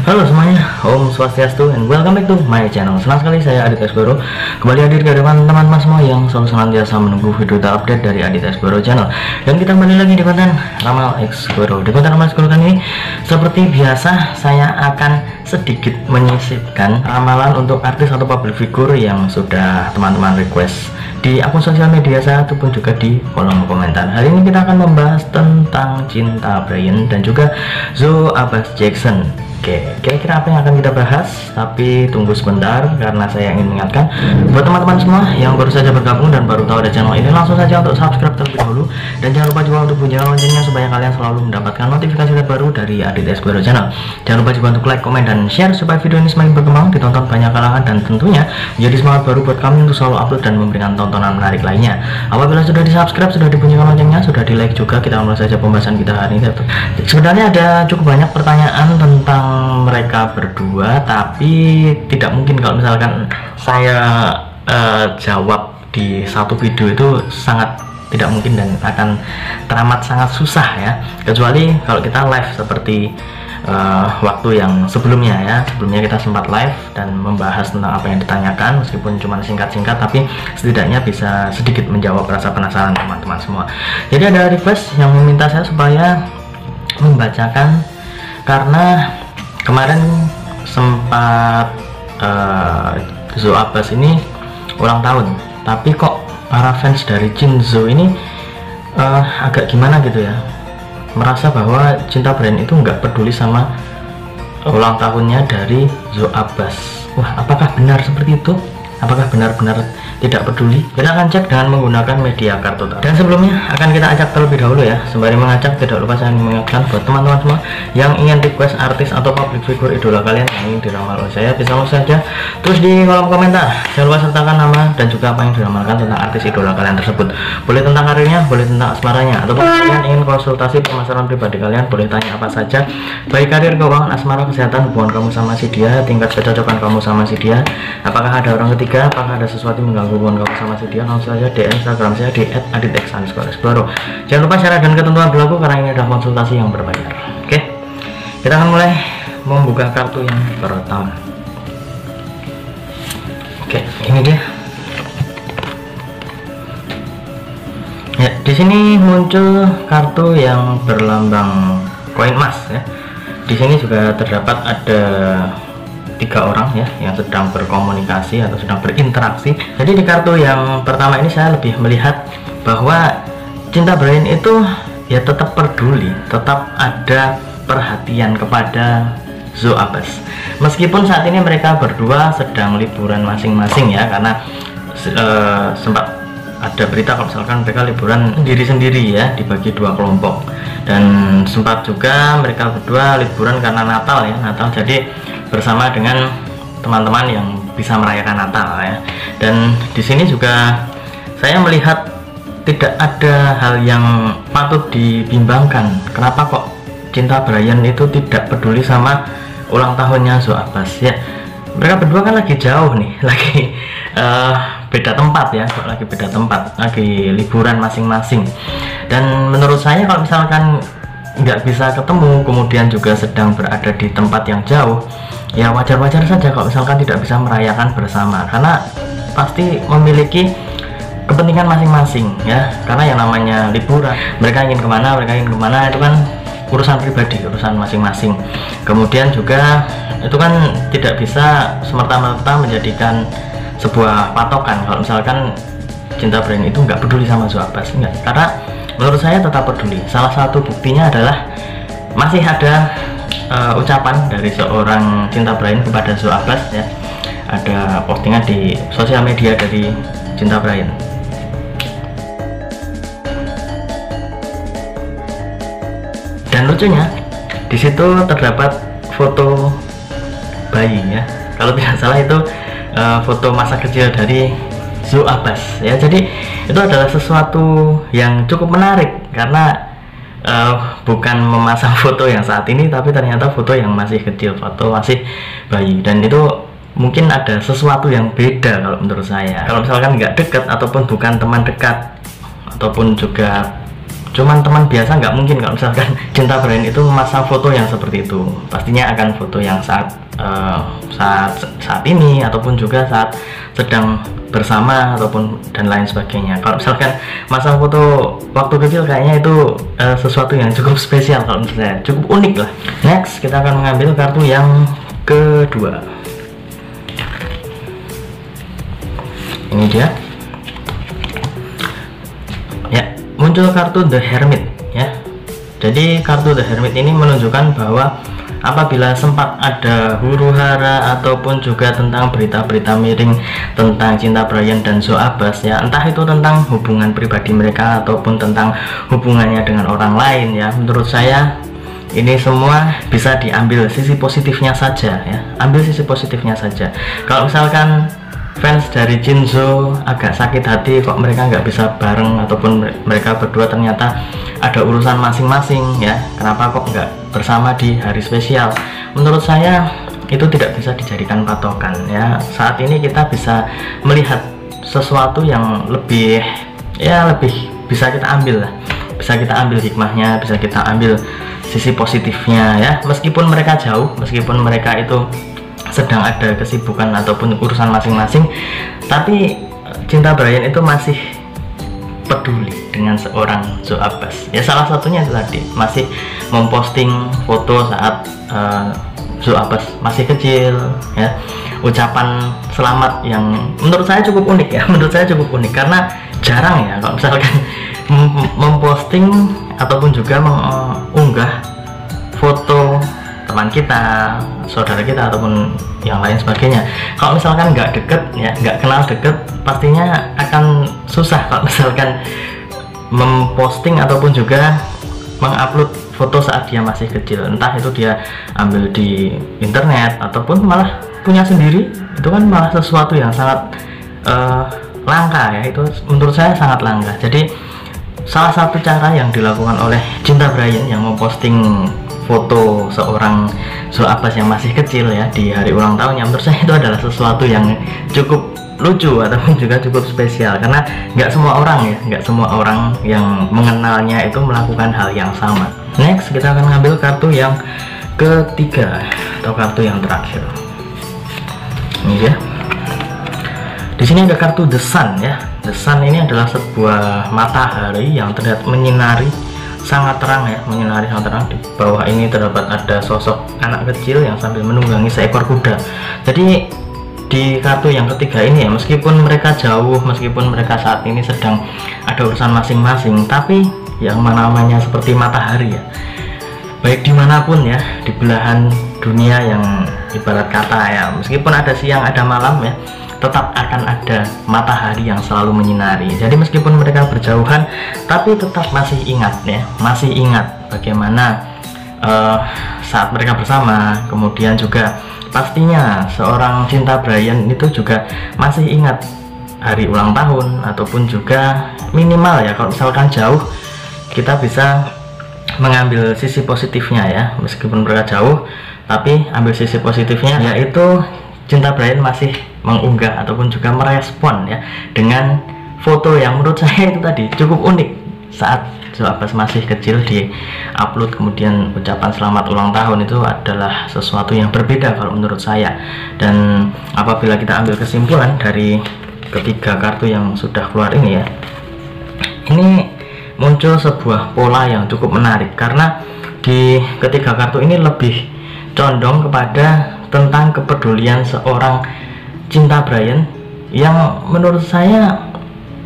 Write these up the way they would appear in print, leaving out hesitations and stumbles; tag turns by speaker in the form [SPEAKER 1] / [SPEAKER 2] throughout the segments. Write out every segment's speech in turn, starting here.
[SPEAKER 1] Halo semuanya, Om Swastiastu and welcome back to my channel. Senang sekali saya Adit Esboro kembali hadir ke hadapan teman-teman semua yang selalu senantiasa menunggu video terupdate dari Adit Esboro channel. Dan kita kembali lagi di konten Ramal Esboro. Di konten Ramal Esboro kali ini seperti biasa saya akan sedikit menyisipkan ramalan untuk artis atau public figure yang sudah teman-teman request di akun sosial media saya ataupun juga di kolom komentar. Hari ini kita akan membahas tentang Cinta Bryan dan juga Zoe Abbas Jackson. Oke, kira-kira apa yang akan kita bahas? Tapi tunggu sebentar karena saya ingin mengingatkan buat teman-teman semua yang baru saja bergabung dan baru tahu ada channel ini, langsung saja untuk subscribe terlebih dahulu dan jangan lupa juga untuk bunyikan loncengnya supaya kalian selalu mendapatkan notifikasi terbaru dari Adit Esboro channel. Jangan lupa juga untuk like, komen, dan share supaya video ini semakin berkembang, ditonton banyak kalangan dan tentunya menjadi semangat baru buat kami untuk selalu upload dan memberikan tontonan menarik lainnya. Apabila sudah di subscribe, sudah dibunyikan loncengnya, sudah di like juga, kita mulai saja pembahasan kita hari ini. Sebenarnya ada cukup banyak pertanyaan tentang mereka berdua, tapi tidak mungkin kalau misalkan saya jawab di satu video, itu sangat tidak mungkin dan akan teramat sangat susah ya, kecuali kalau kita live seperti waktu yang sebelumnya ya. Sebelumnya kita sempat live dan membahas tentang apa yang ditanyakan, meskipun cuma singkat-singkat tapi setidaknya bisa sedikit menjawab rasa penasaran teman-teman semua. Jadi ada request yang meminta saya supaya membacakan, karena kemarin sempat Zoe Abbas ini ulang tahun, tapi kok para fans dari Cinzo ini agak gimana gitu ya, merasa bahwa Cinta Bryan itu nggak peduli sama ulang tahunnya dari Zoe Abbas. Wah, apakah benar seperti itu? Apakah benar-benar tidak peduli? Kita akan cek dengan menggunakan media kartu. Dan sebelumnya akan kita ajak terlebih dahulu ya. Sembari mengajak, tidak lupa saya mengingatkan buat teman-teman semua yang ingin request artis atau public figure idola kalian yang ingin diramal oleh saya, bisa langsung saja terus di kolom komentar. Jangan lupa sertakan nama dan juga apa yang diramalkan tentang artis idola kalian tersebut. Boleh tentang karirnya, boleh tentang asmaranya, ataupun kalian ingin konsultasi permasalahan pribadi kalian, boleh tanya apa saja, baik karir, keuangan, asmara, kesehatan, hubungan kamu sama si dia, tingkat kecocokan kamu sama si dia, apakah ada orang ketiga, apakah ada sesuatu yang mengganggu hubungan kamu sama si dia, langsung saja DM Instagram saya di @aditx_esboro. Jangan lupa syarat dan ketentuan berlaku karena ini adalah konsultasi yang berbayar. Oke, kita akan mulai membuka kartu yang pertama. Oke, ini dia. Ya, di sini muncul kartu yang berlambang koin emas ya. Di sini juga terdapat ada 3 orang ya yang sedang berkomunikasi atau sedang berinteraksi. Jadi di kartu yang pertama ini saya lebih melihat bahwa Cinta Bryan itu ya tetap peduli, tetap ada perhatian kepada Zoe Abbas. Meskipun saat ini mereka berdua sedang liburan masing-masing ya, karena sempat ada berita kalau misalkan mereka liburan sendiri-sendiri ya, dibagi 2 kelompok. Dan sempat juga mereka berdua liburan karena Natal ya, Natal, jadi bersama dengan teman-teman yang bisa merayakan Natal ya. Dan di sini juga saya melihat tidak ada hal yang patut dibimbangkan. Kenapa kok Cinta Bryan itu tidak peduli sama ulang tahunnya Zoe Abbas ya? Mereka berdua kan lagi jauh nih, lagi beda tempat ya, lagi beda tempat, lagi liburan masing-masing. Dan menurut saya kalau misalkan nggak bisa ketemu, kemudian juga sedang berada di tempat yang jauh, ya wajar-wajar saja kalau misalkan tidak bisa merayakan bersama, karena pasti memiliki kepentingan masing-masing ya. Karena yang namanya liburan, mereka ingin kemana itu kan urusan pribadi, urusan masing-masing. Kemudian juga itu kan tidak bisa semerta-merta menjadikan sebuah patokan kalau misalkan Cinta Bryan itu nggak peduli sama Zoe Abbas, enggak. Karena menurut saya tetap peduli. Salah satu buktinya adalah masih ada ucapan dari seorang Cinta Bryan kepada Zoe Abbas ya. Ada postingan di sosial media dari Cinta Bryan. Dan lucunya di situ terdapat foto bayi ya. Kalau tidak salah itu foto masa kecil dari Zoe Abbas ya. Jadi itu adalah sesuatu yang cukup menarik karena bukan memasang foto yang saat ini, tapi ternyata foto yang masih kecil, foto masih bayi. Dan itu mungkin ada sesuatu yang beda kalau menurut saya. Kalau misalkan nggak dekat ataupun bukan teman dekat ataupun juga cuman teman biasa nggak mungkin kalau misalkan Cinta Brian itu memasang foto yang seperti itu. Pastinya akan foto yang saat ini, ataupun juga saat sedang bersama, ataupun dan lain sebagainya. Kalau misalkan masang foto waktu kecil, kayaknya itu sesuatu yang cukup spesial kalau menurut saya, cukup unik lah. Next, kita akan mengambil kartu yang kedua. Ini dia. Ya, muncul kartu The Hermit ya. Jadi kartu The Hermit ini menunjukkan bahwa apabila sempat ada huru-hara ataupun juga tentang berita-berita miring tentang Cinta Brian dan Zoe Abbas ya, entah itu tentang hubungan pribadi mereka ataupun tentang hubungannya dengan orang lain ya, menurut saya ini semua bisa diambil sisi positifnya saja ya. Ambil sisi positifnya saja. Kalau misalkan fans dari Jinzo agak sakit hati kok mereka nggak bisa bareng, ataupun mereka berdua ternyata ada urusan masing-masing ya, kenapa kok nggak bersama di hari spesial, menurut saya itu tidak bisa dijadikan patokan ya. Saat ini kita bisa melihat sesuatu yang lebih bisa kita ambil lah, bisa kita ambil hikmahnya, bisa kita ambil sisi positifnya ya. Meskipun mereka jauh, meskipun mereka itu sedang ada kesibukan ataupun urusan masing-masing, tapi Cinta Brian itu masih peduli dengan seorang Zoe Abbas ya. Salah satunya itu tadi, masih memposting foto saat Zoe Abbas masih kecil ya, ucapan selamat yang menurut saya cukup unik ya. Menurut saya cukup unik karena jarang ya kalau misalkan memposting ataupun juga mengunggah foto teman kita, saudara kita, ataupun yang lain sebagainya. Kalau misalkan nggak deket ya, nggak kenal deket, pastinya akan susah kalau misalkan memposting ataupun juga mengupload foto saat dia masih kecil, entah itu dia ambil di internet ataupun malah punya sendiri. Itu kan malah sesuatu yang sangat langka ya, itu menurut saya sangat langka. Jadi salah satu cara yang dilakukan oleh Cinta Brian yang memposting foto seorang Zoe Abbas yang masih kecil ya di hari ulang tahunnya, menurut saya itu adalah sesuatu yang cukup lucu ataupun juga cukup spesial, karena nggak semua orang ya, nggak semua orang yang mengenalnya itu melakukan hal yang sama. Next, kita akan ngambil kartu yang ketiga atau kartu yang terakhir. Ini dia. Di sini ada kartu The Sun ya. The Sun ini adalah sebuah matahari yang terlihat menyinari sangat terang ya, menyinari sangat terang. Di bawah ini terdapat ada sosok anak kecil yang sambil menunggangi seekor kuda. Jadi di kartu yang ketiga ini ya, meskipun mereka jauh, meskipun mereka saat ini sedang ada urusan masing-masing, tapi yang namanya seperti matahari ya, baik dimanapun ya, di belahan dunia yang ibarat kata ya, meskipun ada siang ada malam ya, tetap akan ada matahari yang selalu menyinari. Jadi meskipun mereka berjauhan, tapi tetap masih ingat ya, masih ingat bagaimana saat mereka bersama. Kemudian juga pastinya seorang Cinta Brian itu juga masih ingat hari ulang tahun, ataupun juga minimal ya, kalau misalkan jauh kita bisa mengambil sisi positifnya ya, meskipun mereka jauh tapi ambil sisi positifnya, yaitu Cinta Brian masih mengunggah ataupun juga merespon ya dengan foto yang menurut saya itu tadi cukup unik saat Zoe Abbas masih kecil di upload, kemudian ucapan selamat ulang tahun. Itu adalah sesuatu yang berbeda kalau menurut saya. Dan apabila kita ambil kesimpulan dari ketiga kartu yang sudah keluar ini ya, ini muncul sebuah pola yang cukup menarik, karena di ketiga kartu ini lebih condong kepada tentang kepedulian seorang Cinta Brian yang menurut saya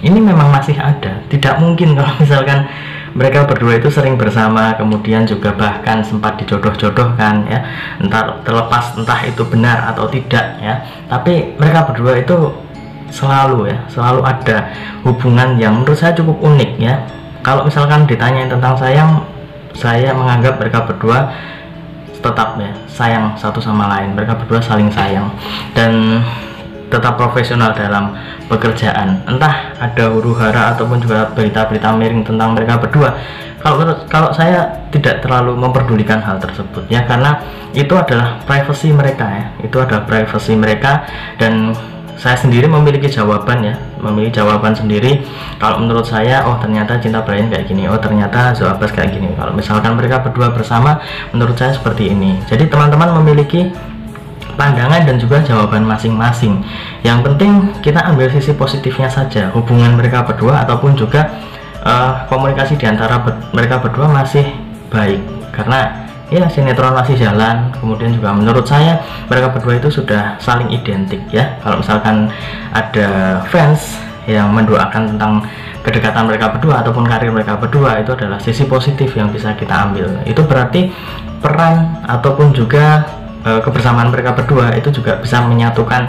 [SPEAKER 1] ini memang masih ada. Tidak mungkin kalau misalkan mereka berdua itu sering bersama, kemudian juga bahkan sempat dijodoh-jodohkan ya, entah itu benar atau tidak ya, tapi mereka berdua itu selalu ada hubungan yang menurut saya cukup unik ya. Kalau misalkan ditanyain tentang sayang, saya menganggap mereka berdua tetap ya sayang satu sama lain. Mereka berdua saling sayang dan tetap profesional dalam pekerjaan. Entah ada huru-hara ataupun juga berita-berita miring tentang mereka berdua, kalau saya tidak terlalu memperdulikan hal tersebut ya, karena itu adalah privasi mereka ya, itu adalah privasi mereka. Dan saya sendiri memiliki jawaban ya, memiliki jawaban sendiri. Kalau menurut saya, oh ternyata Cinta Brian kayak gini, oh ternyata Zoe Abbas kayak gini. Kalau misalkan mereka berdua bersama, menurut saya seperti ini. Jadi teman-teman memiliki pandangan dan juga jawaban masing-masing. Yang penting kita ambil sisi positifnya saja, hubungan mereka berdua ataupun juga komunikasi diantara mereka berdua masih baik, karena ya sinetron masih jalan. Kemudian juga menurut saya mereka berdua itu sudah saling identik ya. Kalau misalkan ada fans yang mendoakan tentang kedekatan mereka berdua ataupun karir mereka berdua, itu adalah sisi positif yang bisa kita ambil. Itu berarti peran ataupun juga kebersamaan mereka berdua itu juga bisa menyatukan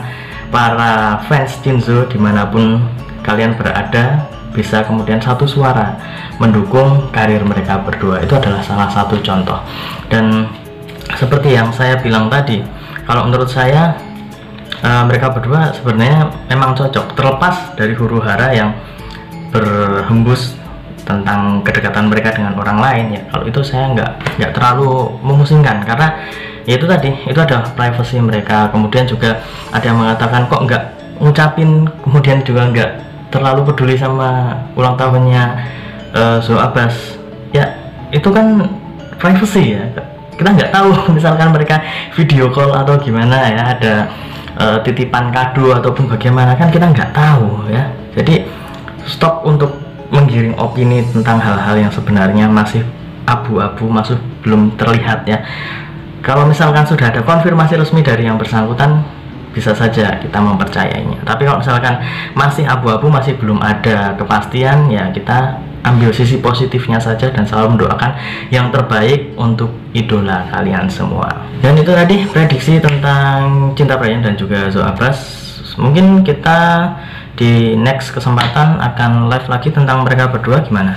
[SPEAKER 1] para fans Shinzo dimanapun kalian berada, bisa kemudian satu suara mendukung karir mereka berdua. Itu adalah salah satu contoh. Dan seperti yang saya bilang tadi, kalau menurut saya mereka berdua sebenarnya memang cocok, terlepas dari huru-hara yang berhembus tentang kedekatan mereka dengan orang lain ya. Kalau itu saya nggak terlalu memusingkan, karena ya itu tadi, itu adalah privasi mereka. Kemudian juga ada yang mengatakan kok nggak ngucapin, kemudian juga nggak terlalu peduli sama ulang tahunnya Zoe Abbas. Ya itu kan privacy ya, kita nggak tahu misalkan mereka video call atau gimana ya, ada titipan kado ataupun bagaimana, kan kita nggak tahu ya. Jadi stop untuk menggiring opini tentang hal-hal yang sebenarnya masih abu-abu, masih belum terlihat ya. Kalau misalkan sudah ada konfirmasi resmi dari yang bersangkutan, bisa saja kita mempercayainya. Tapi kalau misalkan masih abu-abu, masih belum ada kepastian, ya kita ambil sisi positifnya saja dan selalu mendoakan yang terbaik untuk idola kalian semua. Dan itu tadi prediksi tentang Cinta Brian dan juga Zoe Abbas. Mungkin kita di next kesempatan akan live lagi tentang mereka berdua. Gimana?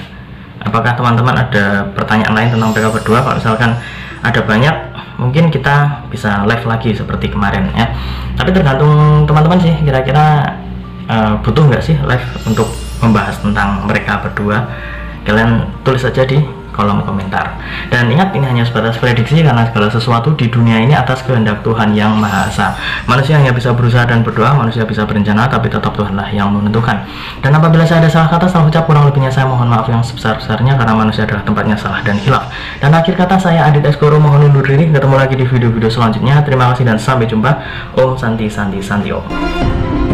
[SPEAKER 1] Apakah teman-teman ada pertanyaan lain tentang mereka berdua? Kalau misalkan ada banyak, mungkin kita bisa live lagi seperti kemarin ya. Tapi tergantung teman-teman sih, kira-kira butuh nggak sih live untuk membahas tentang mereka berdua. Kalian tulis saja di kolom komentar. Dan ingat, ini hanya sebatas prediksi, karena segala sesuatu di dunia ini atas kehendak Tuhan yang Maha Esa. Manusia hanya bisa berusaha dan berdoa, manusia bisa berencana, tapi tetap Tuhanlah yang menentukan. Dan apabila saya ada salah kata, salah ucap, kurang lebihnya saya mohon maaf yang sebesar-besarnya, karena manusia adalah tempatnya salah dan hilaf. Dan akhir kata, saya Adit Esgoro mohon undur diri. Ketemu lagi di video-video selanjutnya. Terima kasih dan sampai jumpa. Om Santi Santi Santi Om.